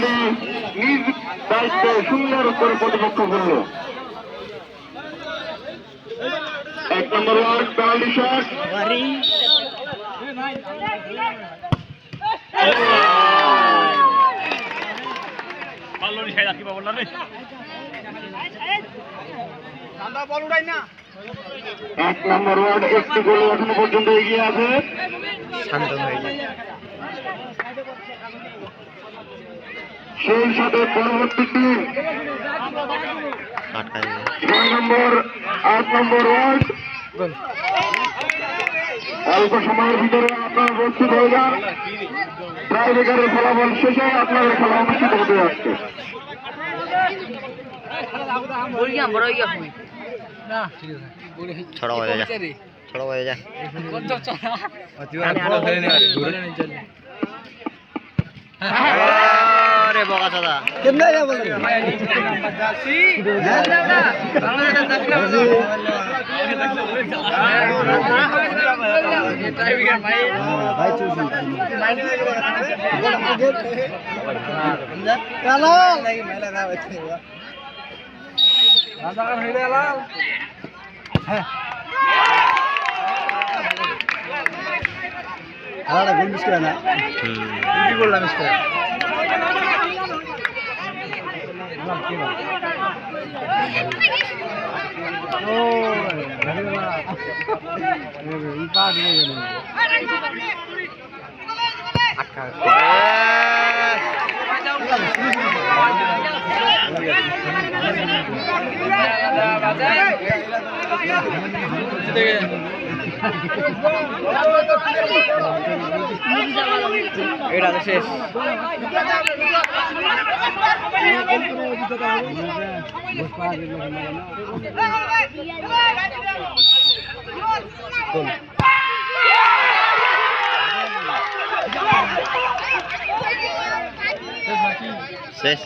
বলটি নিজ দায়িত্বে সুন্দর করে প্রতিপক্ষ করল। 1 নম্বর ওয়ার্ড পেনাল্টি শট। এক নম্বর ওয়ার্ড একটি গোল এখনো পর্যন্ত এগিয়ে আছে। সেই সাথে পরবর্তী টিম 6 নম্বর 8 নম্বর ওয়ার্ড। অল্প সময়ের ভিতরে আপনারা প্রস্তুত হয়ে যান। ট্রাইব্রেকারের ফলাফল শেষে আপনাদের খেলা অনুষ্ঠিত হতে যাচ্ছে। এটা শেষ। শেষ।